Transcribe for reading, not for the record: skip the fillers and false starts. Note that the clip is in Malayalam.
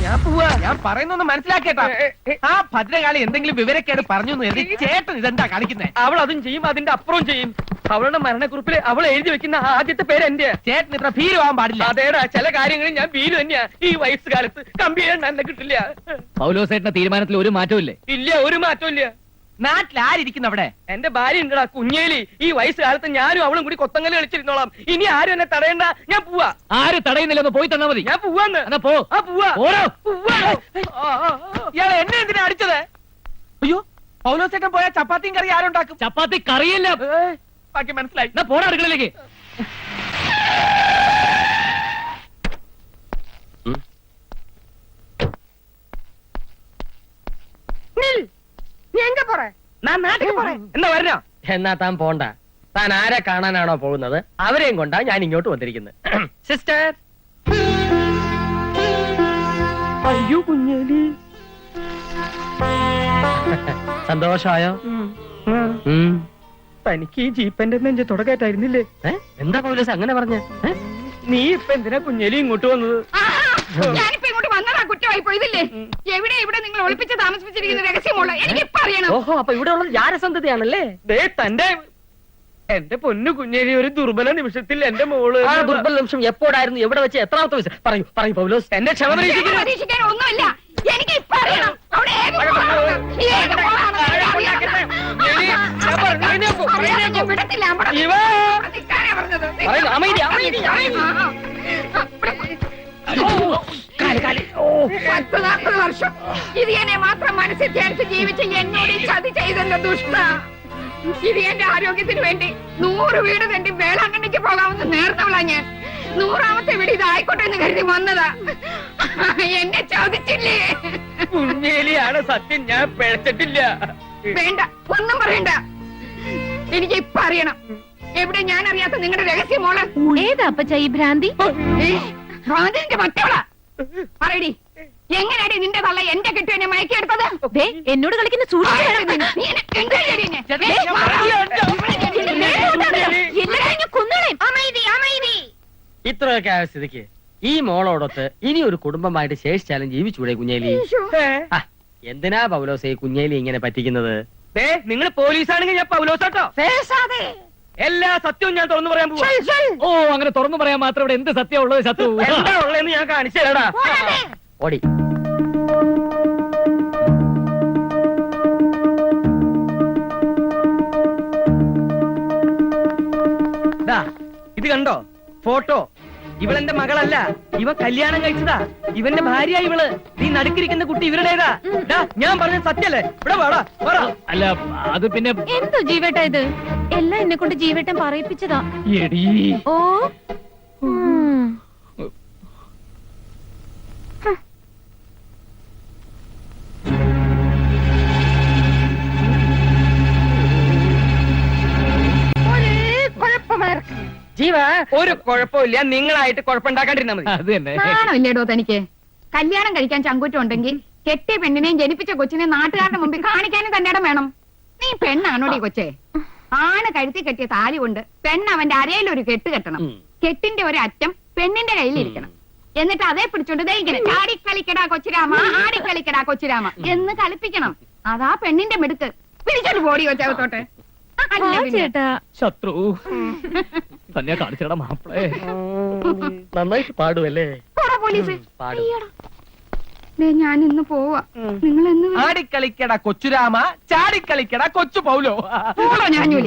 ഞാൻ പോവാ. ഞാൻ പറയുന്നൊന്ന് മനസ്സിലാക്കേട്ടാ. ആ ഭദ്രകാളി എന്തെങ്കിലും വിവരക്കേട് പറഞ്ഞു ചേട്ടൻ ഇതെന്താ കാണിക്കുന്നേ? അവൾ അതും ചെയ്യും, അതിന്റെ അപ്പുറം ചെയ്യും. അവളുടെ മരണക്കുറിപ്പില് അവൾ എഴുതി വെക്കുന്ന ആദ്യത്തെ പേര് എന്റെ. ചേട്ടൻ ഇത്ര ഭീരുവാൻ പാടില്ല. അതേടാ, ചില കാര്യങ്ങളിൽ ഞാൻ ഭീരു തന്നെയാ. ഈ വയസ്സുകാലത്ത് കമ്പിയാൻ എന്നെ കിട്ടില്ല. പൗലോസേട്ടന്റെ തീരുമാനത്തിൽ ഒരു മാറ്റവും ഇല്ല, ഒരു മാറ്റവും ഇല്ല. നാട്ടിൽ ആരിയ്ക്കുന്നു അവിടെ? എന്റെ ഭാര്യ ഉണ്ടടാ കുഞ്ഞേലി. ഈ വയസ്സുകാലത്ത് ഞാനും അവളും കൂടി കൊത്തങ്കല് കളിച്ചിരുന്നോളാം. ഇനി ആരും എന്നെ തടയണ്ട. ഞാൻ പോവാ. ആര് തടയുന്നില്ലെന്ന് പോയി തന്നാ മതി. ഞാൻ പോവാന്ന്. എന്നാ പോ. ആ പോവാ. ഇയാളെ എന്നെ എന്തിനാ അടിച്ചത്? അയ്യോ, പൗലോസേട്ടൻ പോയാൽ ചപ്പാത്തിയും കറി ആരുണ്ടാക്കും? ചപ്പാത്തി കറിയല്ല. ബാക്കി മനസ്സിലായി. എന്നാ പോടാ അടുക്കളയിലേക്ക്. എന്നാ വരണോ? എന്നാ താൻ പോണ്ട. താൻ ആരെ കാണാനാണോ പോകുന്നത് അവരെയും കൊണ്ടാ ഞാൻ ഇങ്ങോട്ട് വന്നിരിക്കുന്നത്. സിസ്റ്റർ. അയ്യോ കുഞ്ഞേലി, സന്തോഷായോ? തനിക്ക് ഈ ജീപ്പന്റെ നെഞ്ച് തുടക്കായിട്ടായിരുന്നില്ലേ? എന്താ പൗലോസ് അങ്ങനെ പറഞ്ഞ? നീ ഇപ്പൊ എന്തിനാ കുഞ്ഞേലി ഇങ്ങോട്ട് വന്നത്? ഞാനിപ്പോ ഇങ്ങോട്ട് വന്നതാ കുറ്റമായി പോയതില്ലേ? എവിടെ ഇവിടെ നിങ്ങൾ ഒളിപ്പിച്ച് താമസിപ്പിച്ചിരിക്കുന്ന രഹസ്യമുള്ള എനിക്ക് അറിയണം. ഓഹോ, അപ്പൊ ഇവിടെ ഉള്ളത് ജാരസന്ധതയാണല്ലേ? തന്റെ എന്റെ പൊന്നു കുഞ്ഞേലി, ഒരു ദുർബല നിമിഷത്തിൽ എന്റെ മോള്. ആ ദുർബല നിമിഷം എപ്പോഴായിരുന്നു, എവിടെ വെച്ച്, എത്രാമത്തെ വയസ്സ്? പറയൂ പറയൂ പൗലോസ്. എന്റെ ക്ഷമ പരീക്ഷിക്കാൻ ഒന്നുമില്ല. എനിക്ക് ഇപ്പൊ അറിയണം. അവിടെ വിടത്തില്ല. വർഷം ഇത് എന്നെ മാത്രം മനസ്സിൽ ചേർത്ത് ജീവിച്ച് എന്നോട് ചതി ചെയ്തല്ലോ ദുഷ്ട. ഇത് എന്റെ ആരോഗ്യത്തിന് വേണ്ടി 100 വീട് തന്റെ വേളാങ്കണ്ണിക്ക് പോകാമെന്ന് നേർന്നവളാ ഞാൻ. 100ാമത്തെ വീട് ഇതായിക്കോട്ടെ എന്ന് കരുതി വന്നതാ. എന്നെ ചോദിച്ചില്ലേ? കുഞ്ഞേലിയാണ് സത്യം, ഞാൻ പിഴച്ചിട്ടില്ല. വേണ്ട, ഒന്നും പറയണ്ട. എനിക്ക് ഇപ്പൊ അറിയണം. എവിടെ ഞാൻ അറിയാത്ത നിങ്ങളുടെ രഹസ്യ മോള് ഏതാ അപ്പച്ച ഈ ഭ്രാന്തി? ഭ്രാന്തിന്റെ മറ്റവളാ. പറയടി, എങ്ങനെയാടി നിന്റെ തള്ള എന്റെ കെട്ടിനെ മയക്കിയെടുത്തത്? എന്നോട് കളിക്കുന്ന ഇത്രയൊക്കെ ആയ സ്ഥിതിക്ക് ഈ മോളോടൊത്ത് ഇനി ഒരു കുടുംബമായിട്ട് ശേഷിച്ചാലും ജീവിച്ചൂടെ കുഞ്ഞേലി? എന്തിനാ പൗലോസേ കുഞ്ഞേലി ഇങ്ങനെ പറ്റിക്കുന്നത്? നിങ്ങൾ പോലീസാണെങ്കിൽ ഞാൻ പൗലോസാട്ടോ. എല്ലാ സത്യവും ഞാൻ തുറന്നു പറയാൻ പോവാ. ഓ, അങ്ങനെ തുറന്നു പറയാൻ മാത്രം ഇവിടെ എന്ത് സത്യം ഉള്ളത്? ശത്രു എന്താ ഉള്ളതെന്ന് ഞാൻ കാണിച്ചു തരാടാ. ഓടി. ഇത് കണ്ടോ ഫോട്ടോ? ഇവളെന്റെ മകളല്ല, ഇവ കല്യാണം കഴിച്ചതാ. ഇവന്റെ ഭാര്യ ഇവള്. ഈ നടുക്കിരിക്കുന്ന കുട്ടി ഇവരുടേതാ. ഞാൻ പറഞ്ഞ സത്യല്ലേ? ഇവിടെ വാടാ. അല്ല, അത് പിന്നെ എന്തോ ജീവേട്ട ഇത്? എല്ലാം എന്നെ കൊണ്ട് ജീവേട്ടൻ പറയിപ്പിച്ചതാ. എടീ. ഓ, ജീവ, ഒരു കുഴപ്പമില്ല. നിങ്ങളായിട്ട് കുഴപ്പമുണ്ടാക്കാണ്ടിരുന്നാ മതി. അത് തന്നെ. ഇല്ലേടോ തനിക്ക്? കല്യാണം കഴിക്കാൻ ചങ്കൂറ്റം ഉണ്ടെങ്കിൽ കെട്ടിയ പെണ്ണിനെയും ജനിപ്പിച്ച കൊച്ചിനെ നാട്ടുകാരുടെ മുമ്പിൽ കാണിക്കാനും തന്റെ ഇടം വേണം. നീ പെണ്ണാണോടി കൊച്ചേ? ആണ് കഴുത്തി കെട്ടിയ താലി കൊണ്ട് പെണ്ണ് അവന്റെ അരയിലൊരു കെട്ട് കെട്ടണം. കെട്ടിന്റെ ഒരു അറ്റം പെണ്ണിന്റെ കയ്യിലിരിക്കണം. എന്നിട്ട് അതേ പിടിച്ചോണ്ട് ദേ ഇങ്ങനെ ആടിക്കളിക്കടാ കൊച്ചുരാമ, ആടിക്കളിക്കടാ കൊച്ചുരാമ എന്ന് കളിപ്പിക്കണം. അതാ പെണ്ണിന്റെ മിടുക്ക്. പിടിച്ചോണ്ട് പോടി കൊച്ചകത്തോട്ട്. ശത്രു തന്നെ കാണിച്ചടാ മാപ്പിളേ. നന്നായിട്ട് പാടുവല്ലേ? പോലീസ് ഞാൻ ഇന്ന് പോവാ. നിങ്ങൾ എന്ന് ആടിക്കളിക്കട കൊച്ചുരാമ, ചാടിക്കളിക്കട കൊച്ചു പൗലോ. ഞാനൂലേ